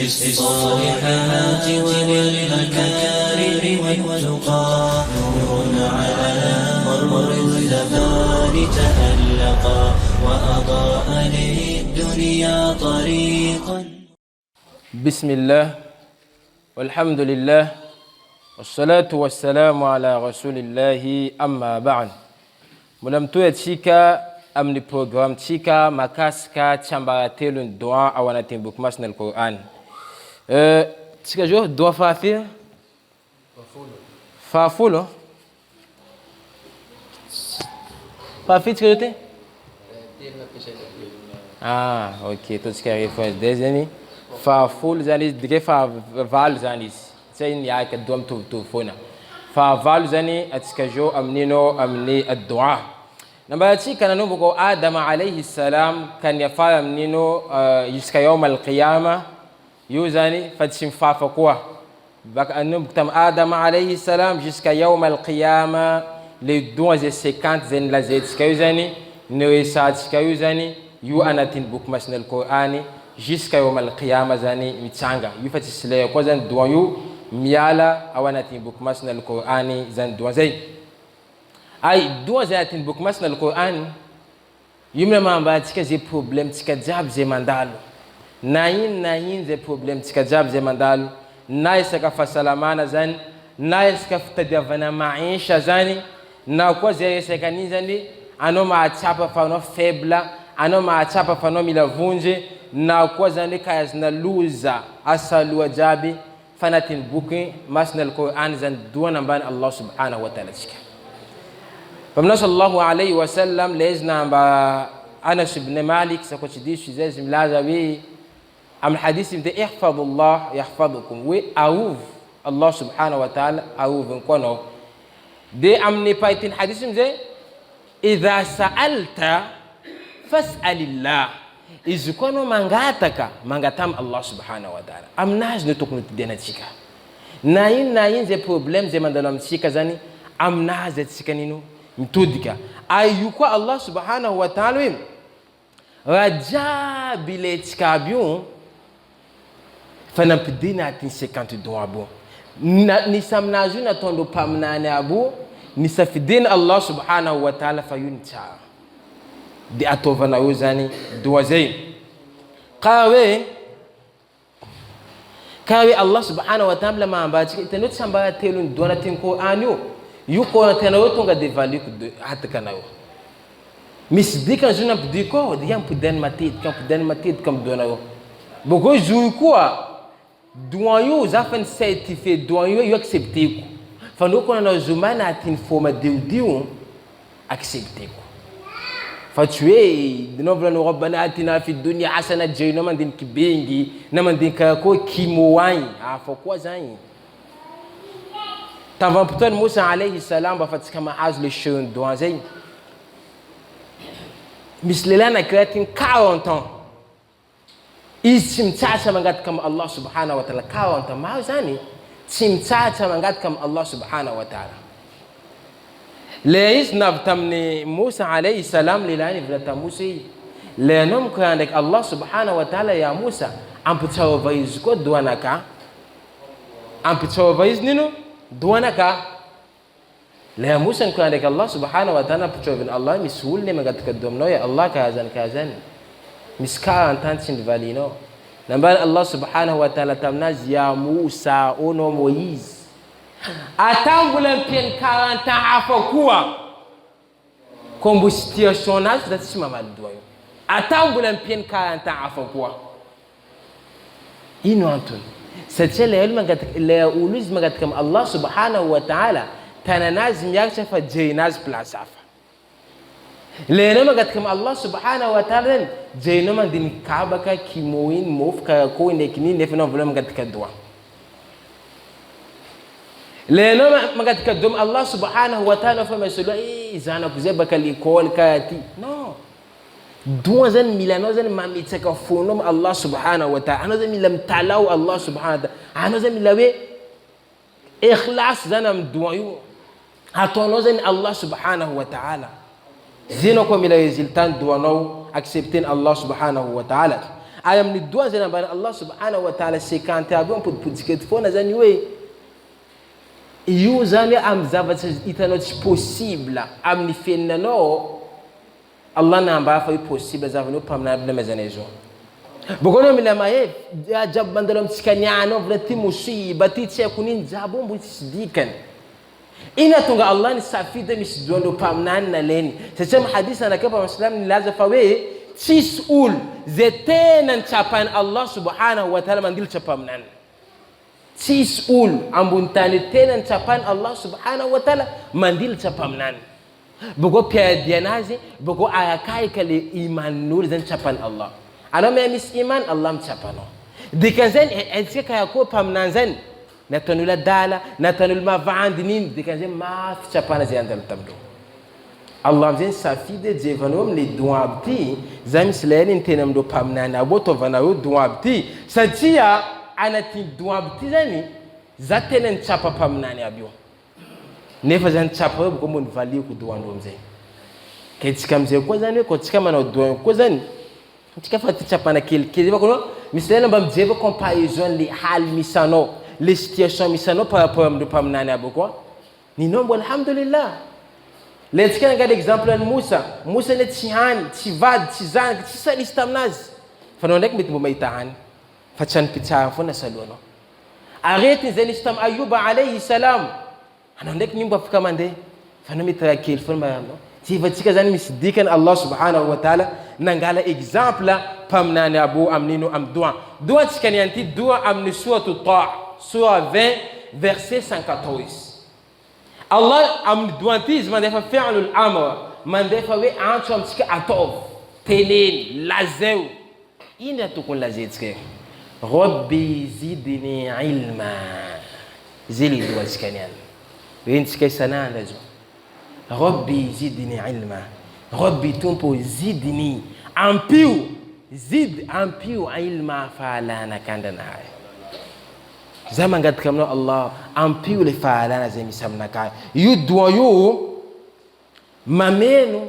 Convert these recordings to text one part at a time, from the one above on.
للصالحات وللمكارم والتقى نور على مر الزمان تألقا وأضاء للدنيا طريقا. بسم الله والحمد لله والصلاة والسلام على رسول الله أما بعد. Mwanamtu chika amni program chika makaska chambaratelu dua awana timbuk masna al-Quran. Chika jo dua fafir? Fafulo. Fafir chika jote? Ah, ok. Tout chika référence des amis. Faful zani dige faval zani. C'est ni aka duam tu fona. Faval zani atika jo amnino amni ad-dua. Namba chika na nubu ko Adam alayhi salam kan yafala mnino jusqu'à yawm al-qiyamah yuzani fatsim fafa quoi bak anum tam Adam alayhi salam jusqu'à yawm al-qiyamah les 250 zen la zetka yuzani ne satka yuzani yu anatin buk masnal qur'ani jusqu'à yawm al-qiyamah zani mitanga yu fatisle ko zan duayu miala awanatin buk masnal qur'ani zan duazai ay duas ayatin buk masna al-Quran yumna mamba tika ze problem tika jab ze mandalo nayin ze problem tika jab ze mandalo nay saka fasalamana zan nay saka tadavana maisha zani na kwa ze saka nizani anoma achapa fano febla anoma achapa fano milavunje na kwa zani kaya zina luza asalu wajabi fanatin buki masna al-Quran zan duana ban Allah subhanahu wa ta'ala tika. فمن صلى الله عليه وسلم لازنا أنس بن مالك سكوتشديش زي ملازمي أم الحديث ده احفظ الله يحفظكم وأعوذ الله سبحانه وتعالى أعوذ نكونه ده أم نبايتين حديث زي إذا سألت فاسأل الله إذا كانوا مانغاتام الله سبحانه وتعالى أم ناس نتوكل تدينا تشيكا ناين زي بروبلم زي مندلهم تشيكا زاني أم ناس زي تشيكا نينو mtudika ayukwa Allah subhanahu wa ta'ala raja biletika bion fana pidina atin 50 doa bon ni samnaju na tondo pamnane abu ni safidin Allah subhanahu wa ta'ala fayunta di atovana uzani duwazai kawe Allah subhanahu wa ta'ala ma ambachi itanot sambara telun dona tinko anyo yuko na tena wote nga devali hata kanayo misdika juna pdiko diam puden matit kam donayo boko juikwa doyo zafen certifié doyo yo accepter ko fano ko na zumana atin forma diu accepter ko fatue dinobla no rabbana atina fi dunya hasana jeyna man din kibengi na man din ka ko kimowai afa kwa zani T'avant plutôt Moussa alayhi salam bafatika maaz le shun doanzei mislelana kreatin 40 ans isimtata mangat kam Allah subhanahu wa ta'ala 40 ans maazani simtata mangat kam Allah subhanahu wa ta'ala leis nabtamni Moussa alayhi salam lilani vrata Moussa lenom kandek Allah subhanahu wa ta'ala ya Moussa amputawa vaiz ko doanaka amputawa vaiz nino duanaka la Musa kandek Allah subhanahu wa ta'ala pucovin Allah misul ne magat kadomno ya Allah kazan miska antantin valino nambal Allah subhanahu wa ta'ala tamnaz ya Musa ono Moïse atambulan pen 40 afakuwa combustion nas datsima maldoyo atambulan pen 40 afakuwa ino anton سجل علم لا أولز ما قد كم الله سبحانه وتعالى تنازم يكشف جيناز بلاسافا لأنه ما قد كم الله سبحانه وتعالى جينا من دين كعبة كيموين موف كوين لكنين نفنا ولا ما قد كدوا لأنه ما قد كدوم الله سبحانه وتعالى فما يسولوا إذا أنا كذبك ليكول كاتي no دوزن ميلانوزن ما ميتكفونم الله سبحانه وتعالى أنا زن ميلم تعلو الله سبحانه وتعالى أنا زن ميلوي إخلاص زنم دويو هتونوزن الله سبحانه وتعالى زينكم ميلا يزلتان دوانو accepting الله سبحانه وتعالى ay amin'ny doa zany ambana Allah subhanahu wa ta'ala 50 aby mipotipotika foana zany hoe io zany amin'ny zavatra hitanao tsy possible amin'ny fiainanao Allah namba fa io possible zavanao mpaminana mazana izo bokono mila mahe jabu mandalo amitsika nianao vla ty musiba ty tsy haiko nini jabo mbo tsy dikany ina tonga Allah ni safida misy doando mpaminany na leny satria mahadisa anakapa muslim nilaza fa hoe tsisy olo zay tena nitsapany Allah subhanahu wa ta'ala mandilitra mpaminany tsisy olo ambony tany tena nitsapany Allah subhanahu wa ta'ala mandilitra mpaminany boko piadi anazy boko ayakaika le imanin'olo zany tsapany Allah anao may misy iman Allah mitsapanao dikan'izany antsika kaya koa mpaminany zany nataon'olo adala nataon'olo mavandy niny dikan'izay mafy tsapana zay andalo tamindreo Allah amizay safidy jevanao amile don aby ty za misy layany tena amindreo mpaminany aby ataovanao io don aby ty satria anaty don aby ty zany za tena nitsapa mpaminany aby io nefa zany tsapa io boko mbô nivaliako doandreo amizay ka tsika amizay koa zany hoe koa tsika manao doan koa zany tsika fa ty tsapana kelikely bakono misy layana mba mijeva comparaison le haly misy anao le situation misy anao par rapport amindreo mpaminany aby koa ninao mbo alhamdulillah le tsika nangala exemple any Musa ne tsy hany tsy vady tsy zanaky tsy salisy taminazy fa anao ndraiky mety mbo mahita hany fa tsy hanipitsahany foana salohanao arety zay nisy tam Ayuba alayhi salam anao ndraiky nio mbo afaka mandeha fa anao mety raha kely foana maranao tivatsika zany misy dikany Allah subhanahu wa ta'ala nangala exemple mpaminany abo aminino am doa tsika ni anty doa amin'ny suratu Taha sura 20 verset 114 Allah amin'ny doa ty izy mandefa fi'lul amr mandefa hoe antso amitsika ataov teneny lazeo ina tokony lazetsika rabbi zidni ilma zay le doa tsika ni any rentsika isanandra zao rabbi zidni ilma rabbi tompo zidni ampio zid ampio ilma fahalana kandanahay za mangataka aminao Allah ampio le fahalana zay misy aminakahy io doa io mameno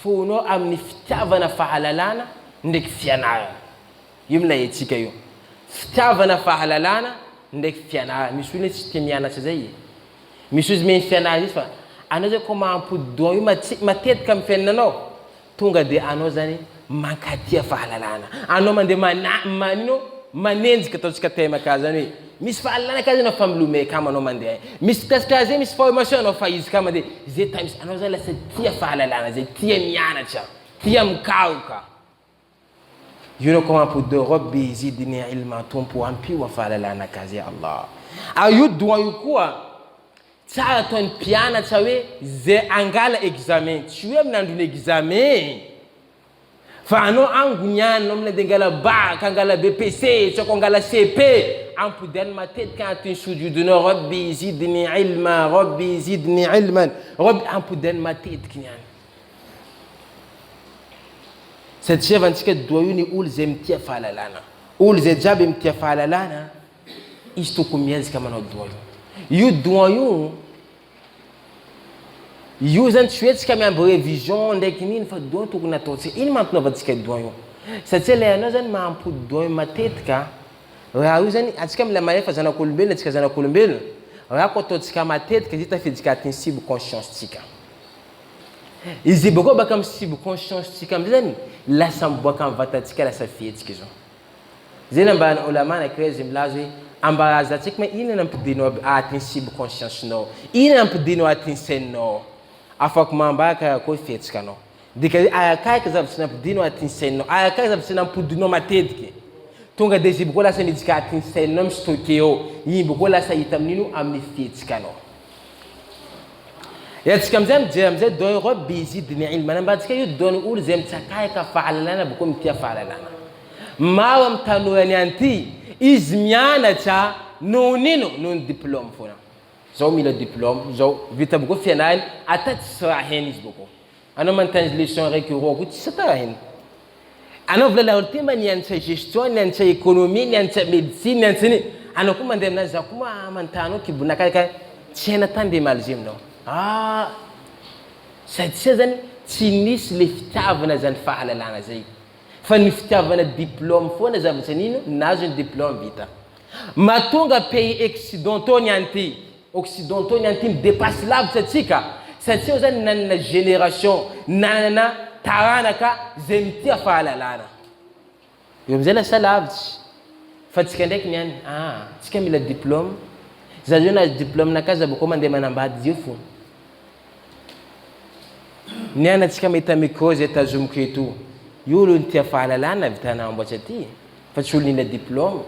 fonao amin'ny fitiavana fahalalana ndraiky fianarana io milayetsika io fitiavana fahalalana ndraiky fianarana misy olona tsy tia mianatra zay misy izy meny fianarana izy fa anao zay koa mahampody doa io matetika amin'ny fiainanao tonga de anao zany mankatia fahalalana anao mandeha manino manenjika ataontsika temaka zany hoe misy fahalalana ka zay anao fa milomay kama anao mandeha misy tasika zay misy formation anao fa izy ka mandeha zay tamis anao zany lasa tia fahalalana zay tia mianatra tia mikaoka io nao koa mahampody doa rabbi zidni ilma tompo ampio fahalalana ka zay Allah io doa io koa tsara ataon'ny mpianatra hoe zay angala examen tsy hoe amin'ny andron'ny examen fa anao angonianao amina de angala bac angala BPC tsy ako angala CP ampodiany matetika anatiny sujudinao rabbi zidni ilma rabbi zidni ilman rabbi ampodiany matetiky niany satria vantsika doa io ny olo zay mitia fahalalana olo zay jiaby mitia fahalalana izy tokony miezaka manao doa io doa io zany tsy hoe tsika miamby révision ndraiky niny fa doa tokony ataotsika iny mampinaovantsika doa io satria le anao zany mahampody doa io matetika raha io zany atsika mila manefa zanak'olombelona atsika zanak'olombelona raha ko ataotsika matetika izy tafiditsika atiny subconscience tsika izy boko baka amin'ny subconscience tsika amizay zany lasa miboaka amin'ny vatantsika lasa fietsika zao zay nambana ulama nakireza milazo hoe ambarazantsika ma ina nampidinao atiny subconscience nao ina nampidinao atiny saininao afaka mambaka koa fihetsikanao dika ayakaika zavatra nampidinao atiny saininao ayakaika zavatra nampodinao matetiky tonga de izy boko lasa midika atiny saininao mistoke eo iny boko lasa hita amin'ino amin'ny fihetsikanao yatsika amizay mijery amizay doa rabbi zidni ilma nambatsika io doany olo zay mitsakayaka fahalalana boko mitia fahalalana maro amin'ny tanorany anty izy mianatra noho nino noho ny diplôme foana zao mila diplôme zao vita boko fianarany ata tsisy raha heny izy boko anao manontany leçon raiky roa ko tsisy ata raha heny anao volalaholo ty mba nianatra gestion nianatra économie nianatra médecine nianatra ny anao koa mandeha aminazy za koa manontanao kibonakaka tsy haina tany de maly zay aminao satria zany tsy nisy le fitiavana zany fahalalana zay fa ny fitiavana diplôme foana zavatra nino nazo ny diplôme vita matonga pays occidentaux ny anty midépasse lavitra atsika satria zany nanana génération nanana taranaka zay mitia fahalalana eo amizay lasa lavitra fa tsika ndraiky niany tsika mila diplôme za zao nazy diplôme nakaza boko mandeha manambady zio fo niana tsika mahita micro zay tazomiko eto io olo nitia fahalalana vitana amboatra aty fa tsy olo nila diplôme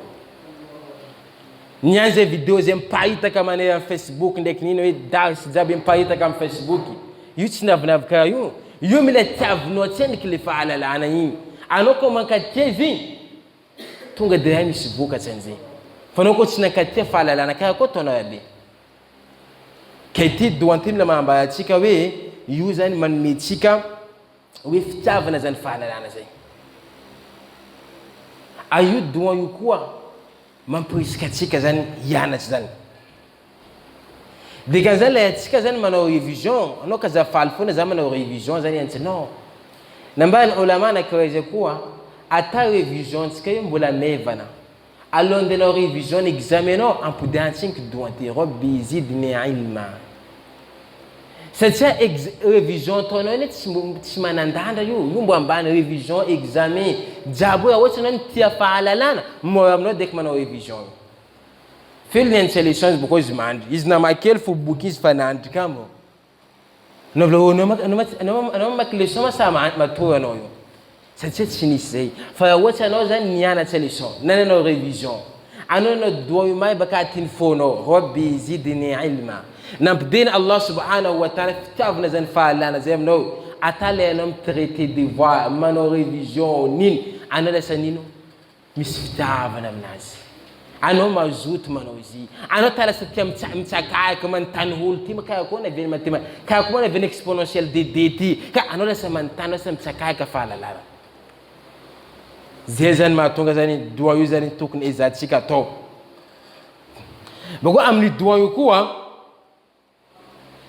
niany zay vidéo zay mipahitaka maneho amin'ny Facebook ndraiky nino hoe dasy jiaby mipahitaka amin'ny Facebook io tsy navinavika io mila tiavinao tseniky le fahalalana igny anao ko mankatia izy igny tonga de misy vokatry an'izay fa anao ko tsy nankatia fahalalana karaha koa ataonao aby ka ity doanty mila manambara atsika hoe io zany manome tsika hoe fitiavana zany fahalalana zay io doan io koa mampirisika atsika zany hianatsy zany dikan'izany lay atsika zany manao révision anao ka za faly foana za manao révision zany antsinao nambany ulama anakiraha zay koa ata révision tsika io mbola mevana alohan'ndehanao révision examenao ampodiantsiniky doanty rabbi zidni ilma satria révision ataonao iny tsy manandandra io mbo ambany révision examen jiaby hoe ohatsy anao tia fahalalana mora aminao deky manao révision felo ny antsy leçon boko izy mandry izy namakely fo boky izy fa nandry kamo anao mamaky leçon masa matory anao io satria tsy nisy zay fa ohatsy anao zany nianatsy leçon nananao révision anao nao doa io may baka atiny fonao rabbi zidni ilma nampidiny Allah subhanahu wa ta'ala fitiavana zany fahalalana zay aminao atale anao mitraité devoir manao révision nino anao lasa nino misy fitiavana aminazy anao mazoto manao izy anao talasa tia mitsakaiky manontany olo ty karaha koa naveny matima karaha koa naveny exponentiel dd ty ka anao lasa manontany lasa mitsakaiky fahalalana zay zany mahatonga zany doa io zany tokony ezatsika atao bako amin'ny doa io koa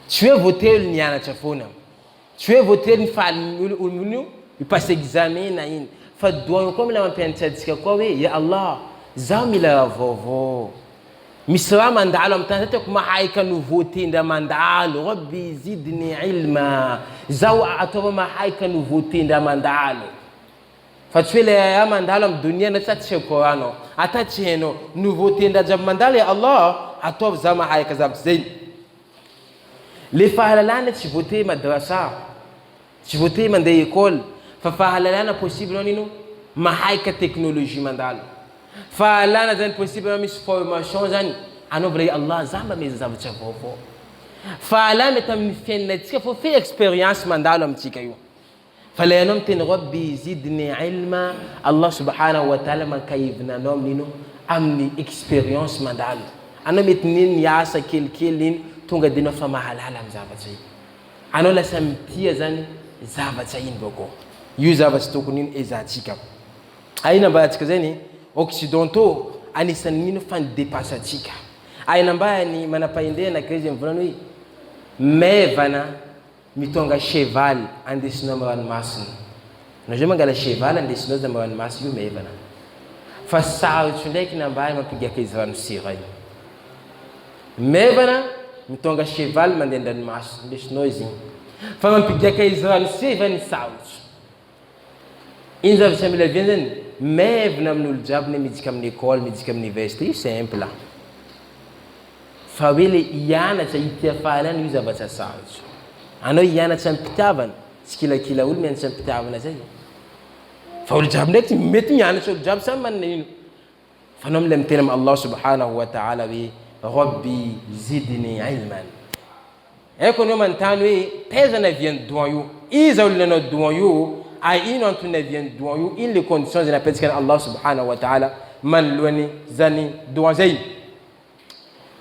tsy hoe voatelo nianatra foana tsy hoe voatelo ny faly olo ipasse examen na iny fa doa io koa mila mampianatra atsika koa hoe ya Allah zaho mila raha vaovao misy raha mandalo amin'ny tany tiako mahaika nouveauté ndra mandalo rabbi zidni ilma zaho ataova mahaika nouveauté ndra mandalo fa tsy hoe le raha mandalo amin'ny dunia na tsy haiko ata tsy hainao nouveauté ndra jiaby mandalo ya Allah ataova zaho mahaika zavatra zay le fahalalana tsy voate madrasa tsy voate mandeha école fa fahalalana possible nao nino mahaika technologie mandalo fahalalana zany possible nao misy formation zany anao vla Allah za mba meza zavatra vaovao fahalalana mety amin'ny fiainanatsika fo fe expérience mandalo amitsika io fa le anao miteny rabbi zidni ilma Allah subhanahu wa ta'ala mankahivina anao amin'ino amin'ny expérience mandalo anao mety nino niasa kelikely iny tonga de anao fa mahalala amin'ny zavatra iny anao lasa mitia zany zavatra iny bako io zavatra tokony iny ezatsika aina mbatsika zany occidentaux anisan'ny nino fa nidépasse atsika aina mbany manapahindena anakirey zay mivolana hoe mevana mitonga cheval andesinao amin'ny ranomasina na zay mangala cheval andesinao za amin'ny ranomasina io mevana fa sarotro ndraiky nambany mampigaka izy ranosira iny mevana mitonga cheval mandeha an-dranomasina ndesinao izy igny fa mampigaka izy ranosira ny sarotro iny zavatra mila viany zany mevina amin'olo jiaby na midika amin'ny école midika amin'ny université io simple fa hoe le hianatra hitia fahalana io zavatra sarotro anao hianatra ampitiavana tsy kilakila olo mianatra ampitiavana zay fa olo jiaby ndraiky mety mianatra olo jiaby samy manana ino fa anao mila mitena amin'ny Allah subhanahu wa ta'ala hoe rabbi zidni ilman eko anao manontany hoe taiza naviany doan io iza olo nanao doan io ino antony naviany doan io ino le conditions zay napetsika ny Allah subhanahu wa ta'ala manoloany zany doan zay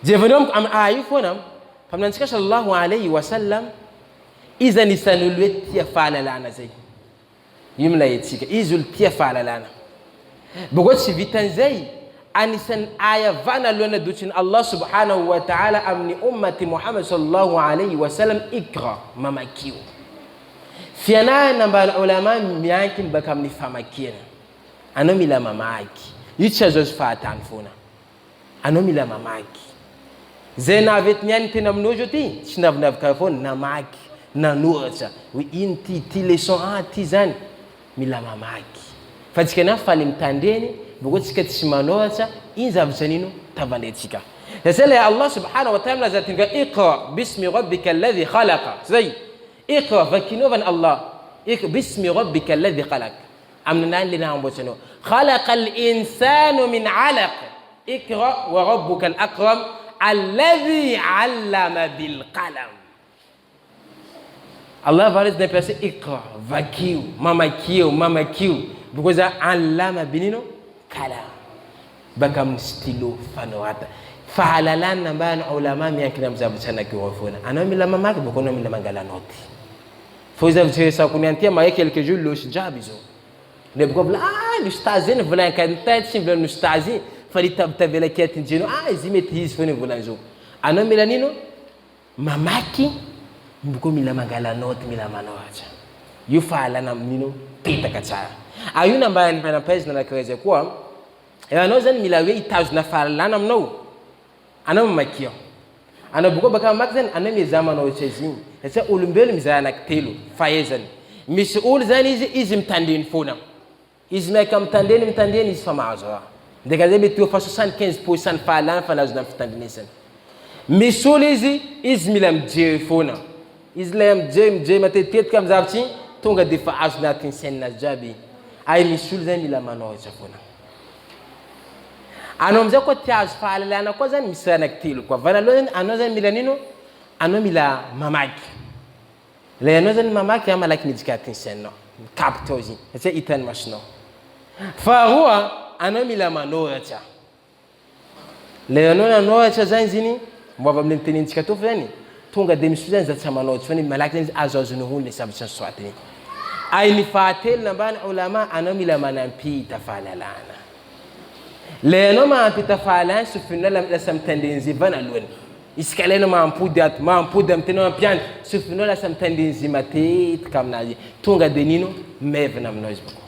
jevanao io foana faminantsika sallallahu alayhi wa sallam izy anisan'olo hoe tia fahalalana zay io milaetsika izy olo tia fahalalana boko tsy vitan'izay anisan'ny aya vana alohan'ny adotriny Allah subhanahu wa ta'ala amin'ny ummati Muhammad sallallahu alayhi wa sallam ikra mamakio fianarana mbana ulama miankiny baka amin'ny famakina anao mila mamaky io tsy azo azo fahatany foana anao mila mamaky zay navety niany tena aminao zao ty tsy navinavika foana namaky nanoratra hoe ino ty leçon ty zany mila mamaky fa tsika na faly mitandreny boko tsika tsy manoratra iny zavatra nino tavandretsika zay Allah subhanahu wa ta'ala zatinga iqra bismi rabbika alladhi khalaqa zay iqra vakinova Allah bismi rabbika alladhi khalaq amna lina ambotsano khalaqa al-insanu min 'alaq iqra wa rabbuka al-akram alladhi 'allama bil qalam Allah va les déplacer iqra vakiu mamakiu because allama binino qalam bakam stylo fanorata fahalalan ambayo ulama miankina mzavutana kiwafuna ana mila mamaki bokono mila mangala noti foza vutesa kuniantia maye quelques jours lo shijabizo ne bokobla l'ustazine vola kanta simble l'ustazi fali tabtabela kiati jino izimeti hizi fone vola nzo ana mila nino mamaki boko mila mangala noti mila manoacha yufala nino pita kacha ayuna ambayo nipana pesa na kaweza kuwa anozan mila we itaz na falana mno ana mamakio ana buko baka makzan ana mi zamano chezin esa ulumbelo mizana telo fayezan misul zani izim tandin fona izma kam mtandeni isfamazo ndekaze betu fa 75% falana falazo na mtandinisan misul izmilam je fona islam je matetet kam zavti tonga defa azna tin senna jabi ay misul zani la mano chafona anomza ko tiaz falana ko zan misana ktilo ko vanalo anozan milanino anomila mamaki le anozan mamaki ama lakini dikatin senno kaptozi ese itan mashno fa huwa anomila manocha le anona nocha zanzini mbava mlintini dikato fani tonga de misudan za chamanoch fani malaki azozuno hunle sabchan swatini ay ni fatel naban ulama anomila manampi tafalalana leno ma pita falan sufina la samtandenzi banalwen iskaleno ma ampudat mteno pian sufina la samtandenzi matit kamnaji tunga denino mevna mnoizbuko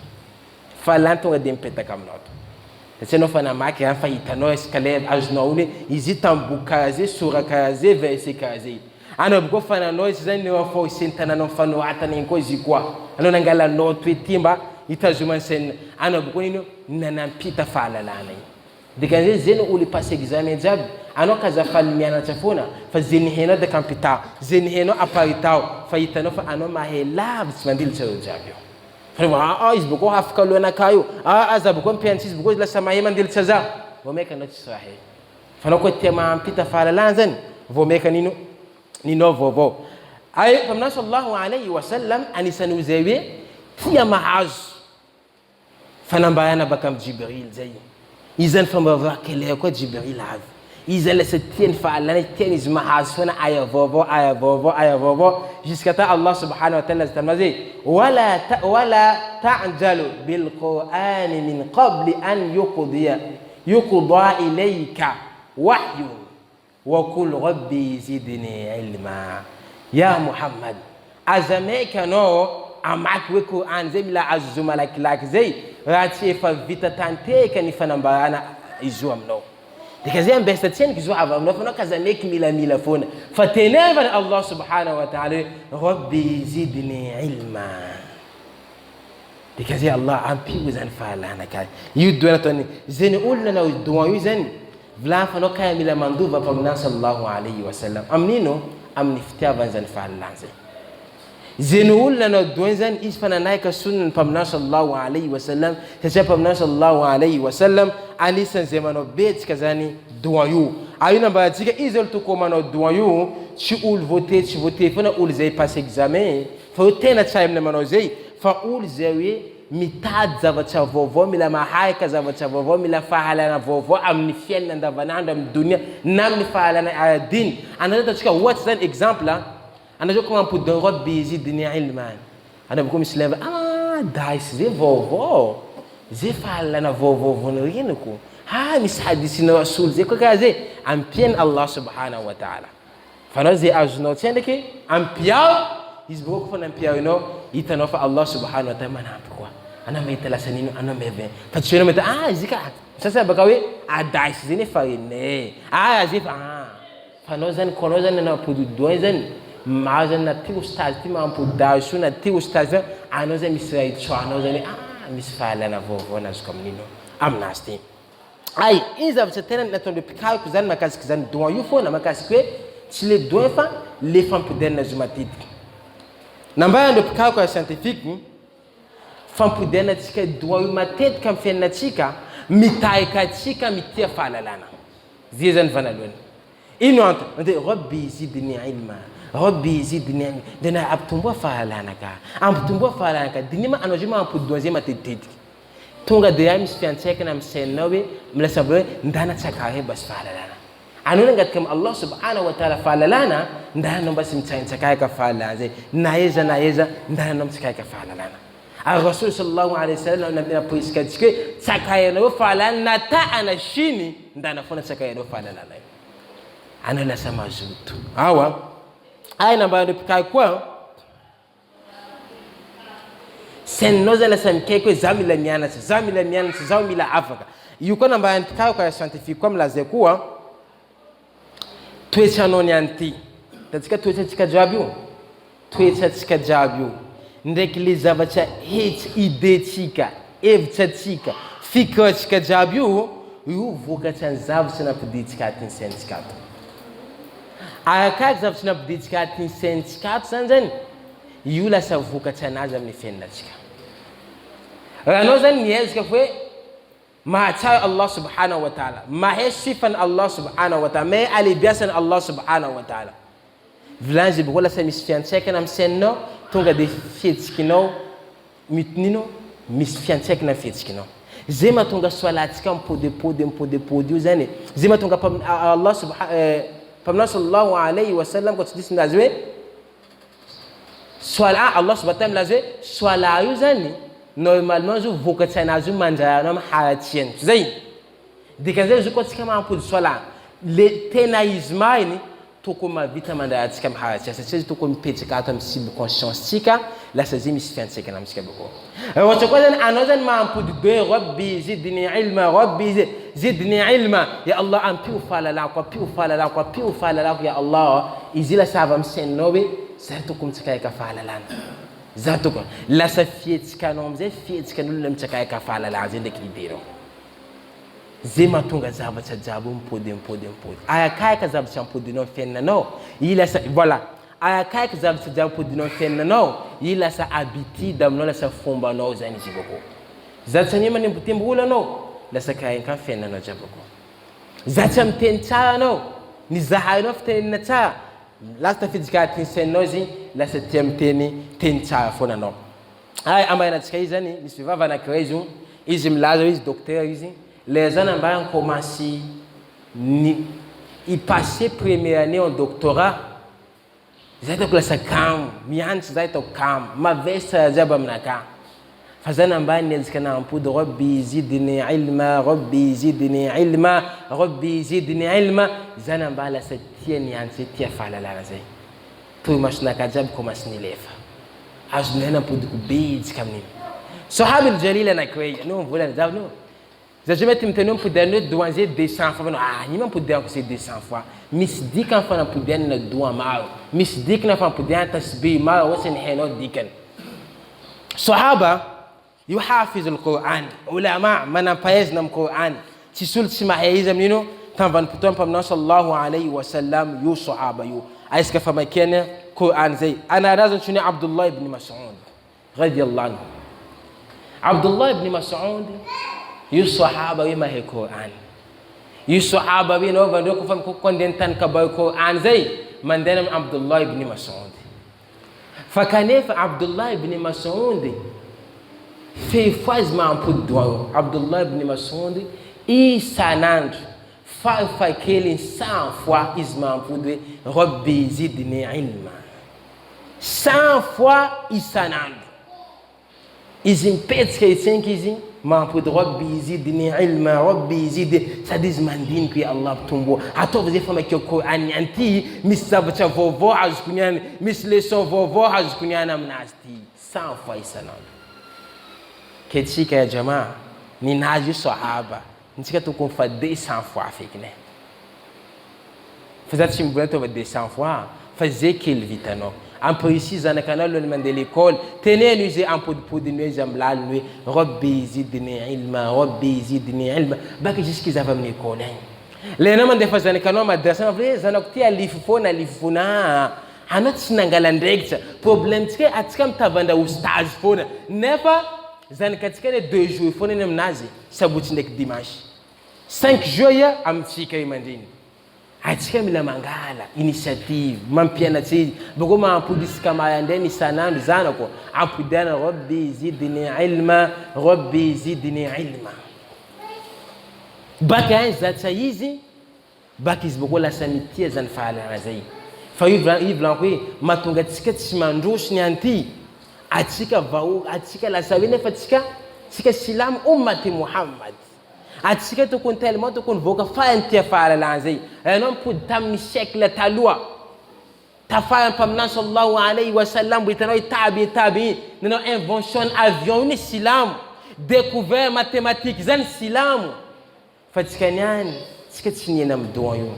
falan tunga dempeta kamnoto seno fana maki afa itano iskale ajnoune izitambukaze surakaze vesikaze ana buko fana noise zani wa fo sentana no fano atani ko zikwa anona ngala noto etimba itazuma sen ana buko nino nanampita falalana dikaze zeno uli passe examen jab ano kaza falmiana chafuna fa zeni heno de kampita zeni heno aparitao fa itano fa ano mahela bismandil chalo jabyo fa is buko hafka lona kayo azabu ko pensis buko la samaye mandil chaza vomeka no tsahe fa no ko tema ampita falalana zan vomeka nino vovo ay famna sallallahu alayhi wa sallam anisanu zawi tiya maaz fanambayana bakam jibril zay izan famba kele ko jibril av izan la setien fa'alana tenis maaz fana aya vovo jusqu'à ta Allah subhanahu wa ta'ala tamazi wala ta'jalu bil qur'an min qabl an yuqda ilayka wahyu wa qul rabbi zidni ilma ya muhammad azameka no amak we Qur'an zemila azuma lak zay rati fa vita tante kan fanambarana izuam no dikaze ambesta tien kizu ava no fana kazamek mila fona fateneva Allah subhanahu wa ta'ala rabbi zidni ilma dikaze Allah ampi wazan falana kai yudwana tani zeni ulna na duwa yuzan vla fana kay mila manduba pa sallallahu alayhi wa sallam amnino amniftia vanzan falana زنول لنا دوينزن إسفنا نايك سنن بمنا صلى الله عليه وسلم تجاب بمنا صلى الله عليه وسلم أنيسن زمانو بيت كزاني دوانيو أيونا بعديك إذا تكومانو دوانيو شؤول فوتي فنا أول زي باس إكزامين فوتينا تشايم نمانو زي فأول زي ميتاد زافتشا فوفو ملا ما هايك زافتشا فوفو ملا فعلنا فوفو أم نفيل ندفنا عندهم الدنيا نام نفعلنا على الدين أنا لا تشكا what's an example أنا جو كمان بدون ربي زدني علما أنا بقول مسلم دايس زي فوفو زي فعلنا فوفو فنرينكو مش حديثنا رسول زي كذا زي أم بين الله سبحانه وتعالى فأنا زي أجنوتين لكي أم بياو يسبوك فن أم بياو hitanao fa Allah subhanahu wa ta'ala manampy koa anao mahita lasa nino anao mevin fa tsy anao mahita izy ka sasa baka hoe adasy zany efa rene azy efa fa anao zany koa anao zany anao ampodidoin zany maro zany na ty ostazy ty mampodary so na ty ostazy zany anao zany misy raha itsoanao zany misy fahalana vaovao nazoko amin'ino aminazy ty ay iny zavatra tena nataon'ireo mpikaroky zany mahakasiky zany doigt io foana mahakasiky hoe tsy le doigt fa le fampidianana azy matetiky nambaran'ireo mpikaroky scientifique fampodianatsika doigt io matetika amin'ny fiainanatsika mitarika atsika mitia fahalalana zay zany vanalohany ino antony rabbi zidni ilma rabbi zidni ilma dena ampitomboa fahalalana ka ampitomboa fahalalana ka dinima anao zay mampodidoin zay matetitetika tonga dia misy fiantsaikana amin'ny sainao hoe milasa hoe ndana tsakare bas fahalalana anao nangatika amin'ny Allah subhanahu wa ta'ala fahalalana ndananao bas mitsaintsakayka fahalalana zay na eza ndananao mitsakayka fahalalana Rasul sallallahu alayhi wasallam napoisika atsika hoe tsakayanao fahalalana nata anashiny ndana foana tsakayanao fahalalana anao lasa mazoto awa ay nambaran'ireo mpikaroky koa sainao zany lasa mikaiky hoe za mila mianatra zaho mila afaka io koa nambaran'ny mpikaroky scientifique koa milazay koa toetranao ny anty tatsika toetratsika jiaby io toetratsika jiaby io ndraiky le zavatra hetsy idetsika hevitsatsika fikiratsika jiaby io vokatry ny zavatra nampiditsika atiny saintsika ato arakaraky zavatra nampiditsika atiny saintsika ato zany io lasa vokatry anazy amin'ny fiainatsika raha anao zany niezaka hoe mahatsara Allah subhanahu wa ta'ala mahay sifany Allah subhanahu wa ta'ala mahay alebiasany Allah subhanahu wa ta'ala vilany zay boko lasa misy fiantsaikana amin'ny saininao tonga dia fihetsikinao mitonino misy fiantsaikana amin'ny fihetsikinao zay mahatonga soalatsika mipodipody io zany zay mahatonga Allah mpaminao sallallahu alayhi wa sallam ko tsy disy ndazy hoe soala Allah subhanahu wa ta'ala milazy hoe soala io zany normalement zo vokatry anazy io mandraranao amin'ny haratsiany zay dikan'izay zo koa tsika mampody soala le tena izy mariny tokony mavita mandrarantsika amin'ny haratsiany satria izy tokony mipetraka ato amin'ny subconscience tsika lasa zay misy fiantsaikana amitsika bako ohatra koa zany anao zany mampody doe rabbi zidni zidni ilma ya Allah ampio fahalalako ya Allah izy lasa avy amin'ny saininao hoe zay tokony mitsakayaka fahalalana za tokony lasa fihetsikanao amizay fihetsikan'olona mitsakayaka fahalalana zay ndraiky idénao zay mahatonga zavatra jiaby mipody arakayaka zavatra ampodinao fiainanao i lasa voilà arakayaka zavatra jiaby ampodinao fiainanao i lasa habitude aminao lasa fombanao zany izy bako zavatra ny manimbotembo olo anao lasa karenka fiainanao jiaby bako zavatra miteny tsara anao ny zaharinao fitenenina tsara lasa tafidika atiny sainao izy lasa tia miteny teny tsara foana anao ay ambaranatsika izy zany misy vehivavy anankiray izy milaza izy docteur izy le zany ambarany commencé i passé première année en doctorat zay tako lasa kamo mianatra zay tako kamo mavestra jiaby aminaka fa zany ambany niezaka nampody rabbi zidni ilma zany ambany lasa tia nianatra tia fahalalana zay toy masonaka jiaby commencé nilefa azo nihay nampodiko betsika amin'iny sahaby aljalil anankiray anao mivolana jiaby no zaho mety miteny hoe mipodianao doigt zay 200 fois manao iny mampodianako zay 200 fois misy dikany fa nampodianana doigt maro misy dikany fa nampodianana tasbih maro ohatsy ny hainao dikany sahaba yuhafiz alquran ulama manampahaizina amin'ny Quran tsisy olo tsy mahay izy amin'ino tamvanimpotoana mpaminao sallallahu alayhi wa sallam io sahaba io aisaka famakena Quran zay anarazy antsoiny Abdullah ibn Mas'ud radiyallahu anhu Abdullah ibn Mas'ud io sahaba io mahay Quran io sahaba io nao vandreo ko fam ko kondentan ka ba Quran zay mandena Abdullah ibn Mas'ud fa kanefa Abdullah ibn Mas'ud fez mampody doigt Abdullah ibn Mas'ud isanandro fakely 100 fois izy mampody hoe rabbi zidni ilma 100 fois isanandro izy mipetsika itsenky izy mampody rabbi zidni ilma rabbi zid sady izy mandiniky hoe Allah mpitomboa ataovy zay famakeo Quran anty misy zavatra vaovao azoko niany misy leçon vaovao azoko niany aminazy ty 100 fois isanandro. Ketika ya jamaa ninaji sahaba nitsika tokony fa 200 fois feky ne. Fa za tsy mbola tova 200 fois fa zay kely vitanao. Ampy ici zanakanao lohany mandeha l'école teneno izy ampodipodiny hoe izy amin'ny laliny hoe rabbi zidni ilma rabbi zidni ilma baka jusqu'à avy amin'ny école agny. Lenao mandefa zanakanao madrasa avy zanako ty alifo foana anao tsy nangala ndraikitra problème tsika atsika mitavandra oustage foana nefa zanakatsika ne 2 jours foana eny aminazy sabotsy ndraiky dimanche 5 jours ya amitsika io mandriny. Atsika mila mangala initiative mampianatsy izy bako mampodisika mahandreny isanandro zanako ampodiana rabbi zidni ilma rabbi zidni ilma. Baka any zatsa izy baka izy bako lasa mitia zany fahalana zay. Fa io volaniko hoe mahatonga atsika tsy mandroso ny anty atsika vao atsika lasa hoe nefa atsika silamo ummati Muhammad. Atsika tokony tellement tokony voaka fa ny tia fahalalana zay. Anao mipody tamin'ny siècle taloha tafara mpaminany sallallahu alayhi wa sallam hitanao tabi nanao invention avion iny silamo découvert mathématique zany silamo. Fa tsika niany tsika tsy niena midoa io.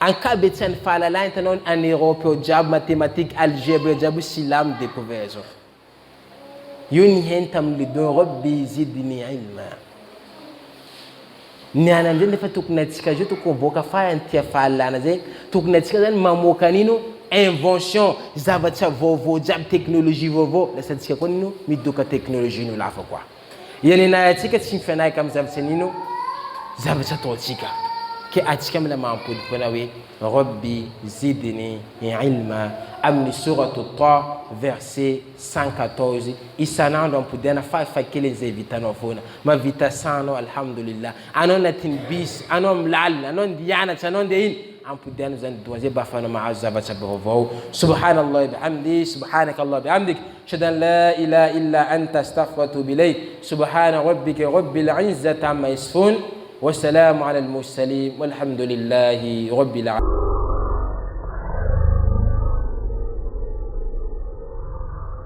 Ankabetsany fahalalana hitanao en Europe au jiaby mathématique algèbre jiaby silamo découvert zao. Io ni hen tamin'ny don rabbi zidni ilma. Niana ndray nefa tokony atsika zio tokony voaka fa ny tia fahalalana zay tokony atsika zany mamoaka nino invention zavatra vaovao jiaby teknolojia vaovao lasa atsika koa nino midoka teknolojia no lafa koa. Ianena atsika tsy mifanaraka amin'ny zavatra nino zavatra ataotsika ke atsika mila mampodipona hoe rabbi zidni ilma amin'ny sourate Taha verset 114 isanandro ampodiana fa kely zay vitanao foana mavita 100 anao alhamdulillah anao natin'ny bis anao milalina anao ndianatra anao ndeha iny ampodiana zany doa zay bafana mahazo zavatra vaovao. Subhanallah bihamdi subhanaka Allah bihamdik ashhadu an la ilaha illa anta astaghfiruka wa atubu ilayk subhana rabbika rabbil izzati amma yasifun wa salamun ala al mursalin walhamdulillahi rabbil alamin.